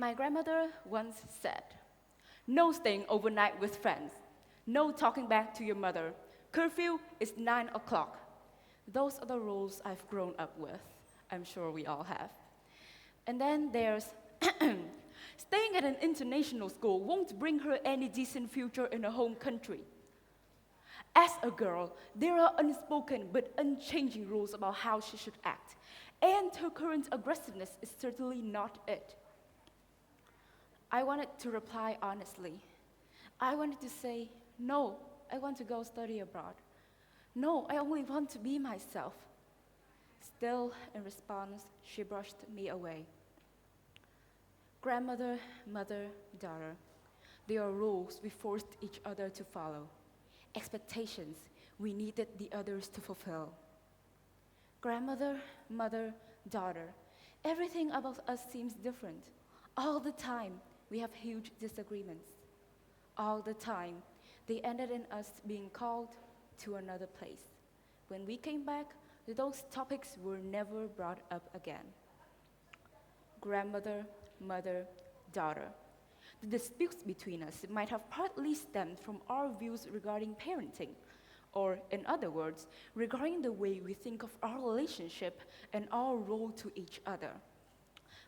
My grandmother once said, "No staying overnight with friends. No talking back to your mother. Curfew is 9 o'clock." Those are the rules I've grown up with. I'm sure we all have. And then there's staying at an international school won't bring her any decent future in her home country. As a girl, there are unspoken but unchanging rules about how she should act, and her current aggressiveness is certainly not it. I wanted to reply honestly. I wanted to say, "No, I want to go study abroad. No, I only want to be myself." Still, in response, she brushed me away. Grandmother, mother, daughter. They are rules we forced each other to follow. Expectations we needed the others to fulfill. Grandmother, mother, daughter. Everything about us seems different. All the time, we have huge disagreements. All the time, they ended in us being called to another place. When we came back, those topics were never brought up again. Grandmother, mother, daughter. The disputes between us might have partly stemmed from our views regarding parenting, or in other words, regarding the way we think of our relationship and our role to each other.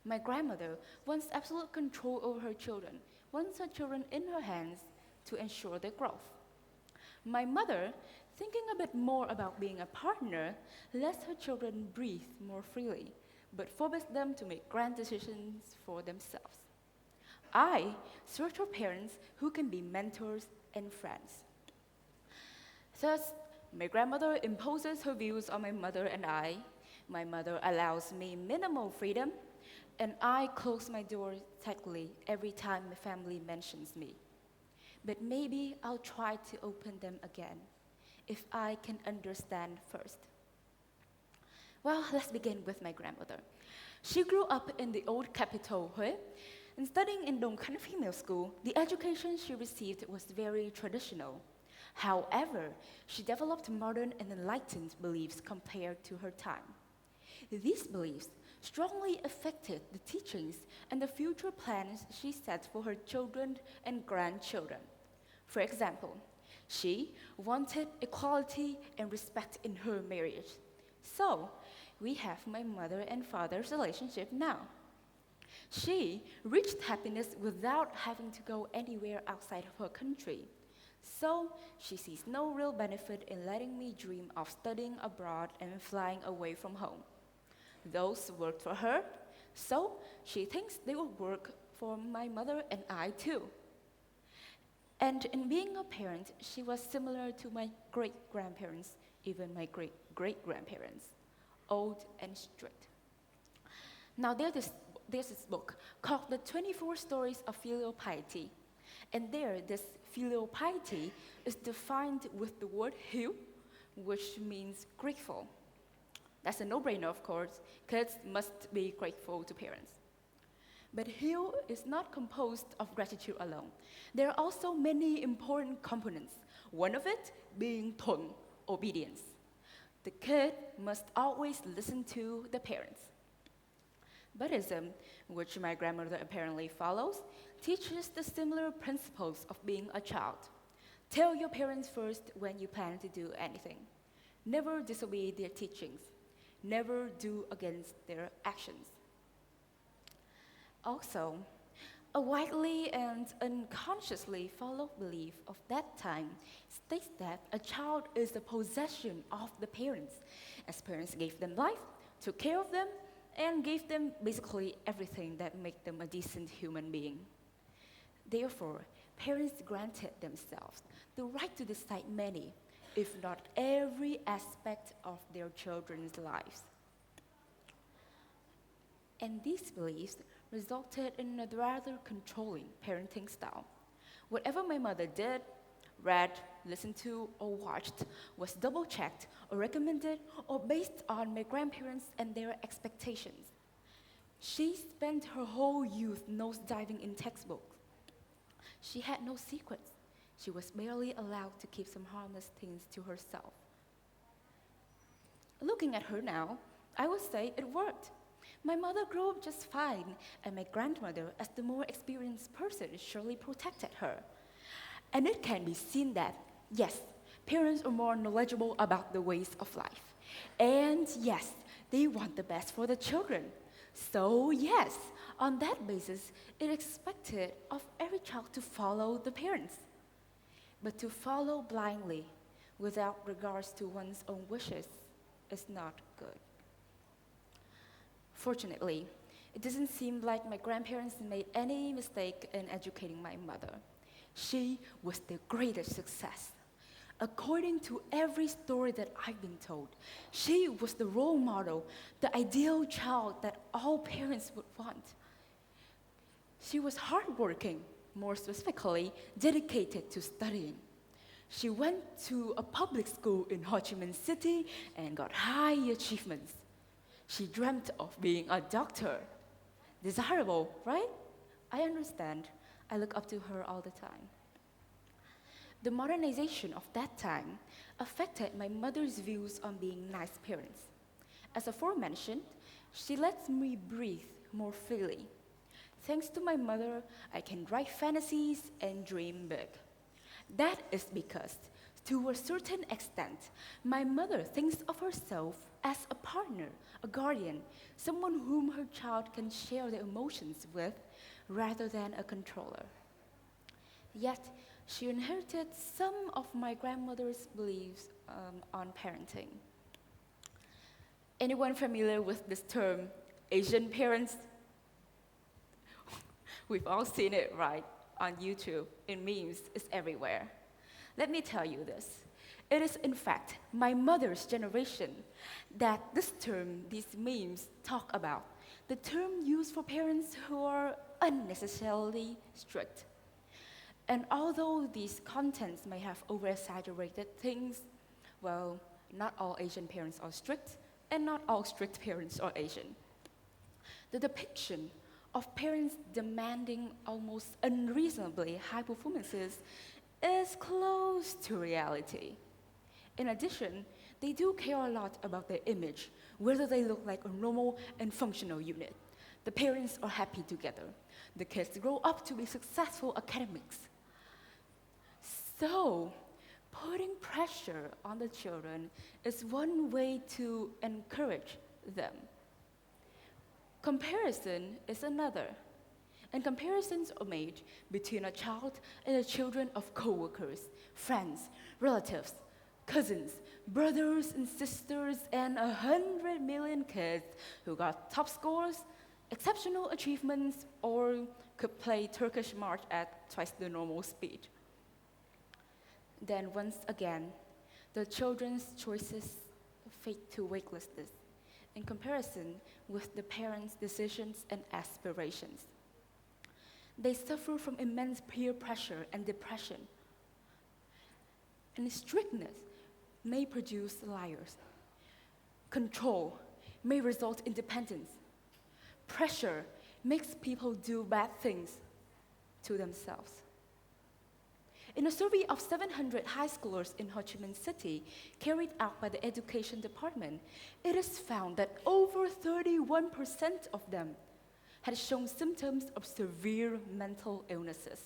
My grandmother wants absolute control over her children, wants her children in her hands to ensure their growth. My mother, thinking a bit more about being a partner, lets her children breathe more freely, but forbids them to make grand decisions for themselves. I search for parents who can be mentors and friends. Thus, my grandmother imposes her views on my mother and I. My mother allows me minimal freedom, and I close my door tightly every time my family mentions me. But maybe I'll try to open them again, if I can understand first. Well, let's begin with my grandmother. She grew up in the old capital, Hue, and studying in Dong Khan Female School, the education she received was very traditional. However, she developed modern and enlightened beliefs compared to her time. These beliefs strongly affected the teachings and the future plans she set for her children and grandchildren. For example, she wanted equality and respect in her marriage. So, we have my mother and father's relationship now. She reached happiness without having to go anywhere outside of her country. So, she sees no real benefit in letting me dream of studying abroad and flying away from home. Those worked for her, so she thinks they will work for my mother and I too. And in being a parent, she was similar to my great-grandparents, even my great-great-grandparents, old and strict. Now there's this book called The 24 Stories of Filial Piety. And there, this filial piety is defined with the word hiếu, which means grateful. That's a no-brainer, of course. Kids must be grateful to parents. But hiếu is not composed of gratitude alone. There are also many important components, one of it being thuận, obedience. The kid must always listen to the parents. Buddhism, which my grandmother apparently follows, teaches the similar principles of being a child. Tell your parents first when you plan to do anything. Never disobey their teachings. Never do against their actions. Also, a widely and unconsciously followed belief of that time states that a child is the possession of the parents, as parents gave them life, took care of them, and gave them basically everything that made them a decent human being. Therefore, parents granted themselves the right to decide many, if not every aspect of their children's lives. And these beliefs resulted in a rather controlling parenting style. Whatever my mother did, read, listened to, or watched was double-checked or recommended or based on my grandparents and their expectations. She spent her whole youth nose-diving in textbooks. She had no secrets. She was barely allowed to keep some harmless things to herself. Looking at her now, I would say it worked. My mother grew up just fine, and my grandmother, as the more experienced person, surely protected her. And it can be seen that, yes, parents are more knowledgeable about the ways of life. And yes, they want the best for the children. So yes, on that basis, it is expected of every child to follow the parents. But to follow blindly, without regards to one's own wishes, is not good. Fortunately, it doesn't seem like my grandparents made any mistake in educating my mother. She was the greatest success. According to every story that I've been told, she was the role model, the ideal child that all parents would want. She was hardworking, more specifically, dedicated to studying. She went to a public school in Ho Chi Minh City and got high achievements. She dreamt of being a doctor. Desirable, right? I understand. I look up to her all the time. The modernization of that time affected my mother's views on being nice parents. As aforementioned, she lets me breathe more freely. Thanks to my mother, I can write fantasies and dream big. That is because, to a certain extent, my mother thinks of herself as a partner, a guardian, someone whom her child can share their emotions with, rather than a controller. Yet, she inherited some of my grandmother's beliefs on parenting. Anyone familiar with this term, Asian parents? We've all seen it, right? On YouTube, in memes, it's everywhere. Let me tell you this. It is, in fact, my mother's generation that this term, these memes, talk about. The term used for parents who are unnecessarily strict. And although these contents may have over-exaggerated things, well, not all Asian parents are strict, and not all strict parents are Asian. The depiction of parents demanding almost unreasonably high performances is close to reality. In addition, they do care a lot about their image, whether they look like a normal and functional unit. The parents are happy together. The kids grow up to be successful academics. So, putting pressure on the children is one way to encourage them. Comparison is another. And comparisons are made between a child and the children of coworkers, friends, relatives, cousins, brothers and sisters, and 100 million kids who got top scores, exceptional achievements, or could play Turkish march at twice the normal speed. Then once again, the children's choices fade to weightlessness in comparison with the parents' decisions and aspirations. They suffer from immense peer pressure and depression. And strictness may produce liars. Control may result in dependence. Pressure makes people do bad things to themselves. In a survey of 700 high schoolers in Ho Chi Minh City, carried out by the Education Department, it is found that over 31% of them had shown symptoms of severe mental illnesses.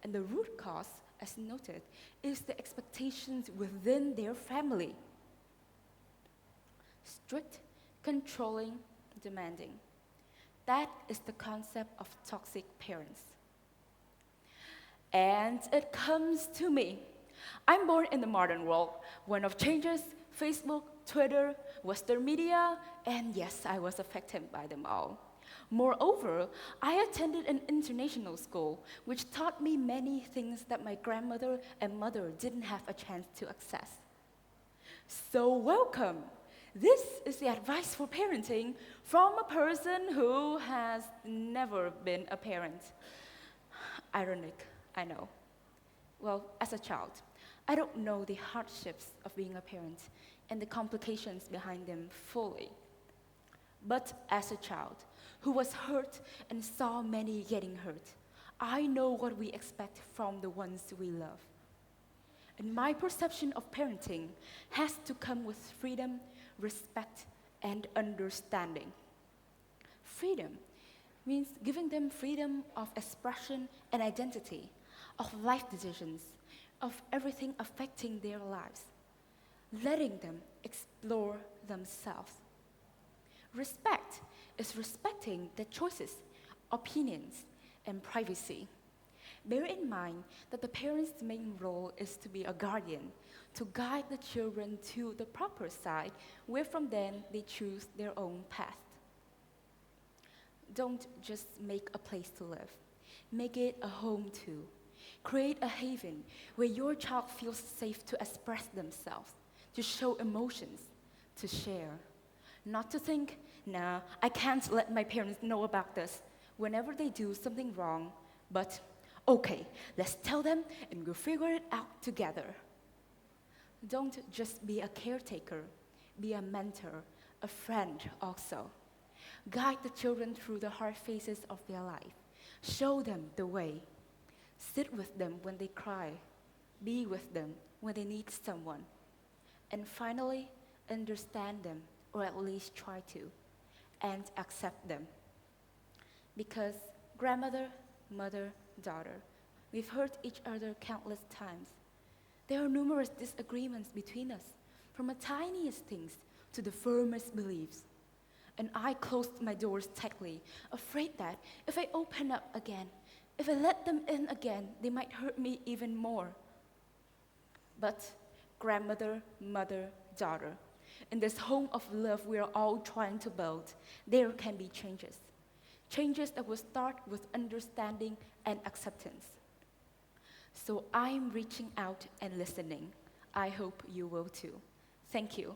And the root cause, as noted, is the expectations within their family. Strict, controlling, demanding. That is the concept of toxic parents. And it comes to me. I'm born in the modern world, one of changes, Facebook, Twitter, Western media, and yes, I was affected by them all. Moreover, I attended an international school, which taught me many things that my grandmother and mother didn't have a chance to access. So welcome. This is the advice for parenting from a person who has never been a parent. Ironic, I know. Well, as a child, I don't know the hardships of being a parent and the complications behind them fully. But as a child who was hurt and saw many getting hurt, I know what we expect from the ones we love. And my perception of parenting has to come with freedom, respect, and understanding. Freedom means giving them freedom of expression and identity, of life decisions, of everything affecting their lives, letting them explore themselves. Respect is respecting their choices, opinions, and privacy. Bear in mind that the parent's main role is to be a guardian, to guide the children to the proper side, where from then they choose their own path. Don't just make a place to live. Make it a home too. Create a haven where your child feels safe to express themselves, to show emotions, to share. Not to think, nah, I can't let my parents know about this whenever they do something wrong, but okay, let's tell them and we'll figure it out together. Don't just be a caretaker, be a mentor, a friend also. Guide the children through the hard phases of their life. Show them the way. Sit with them when they cry. Be with them when they need someone. And finally, understand them, or at least try to, and accept them. Because grandmother, mother, daughter, we've hurt each other countless times. There are numerous disagreements between us, from the tiniest things to the firmest beliefs. And I closed my doors tightly, afraid that if I open up again, if I let them in again, they might hurt me even more. But grandmother, mother, daughter, in this home of love we are all trying to build, there can be changes. Changes that will start with understanding and acceptance. So I'm reaching out and listening. I hope you will too. Thank you.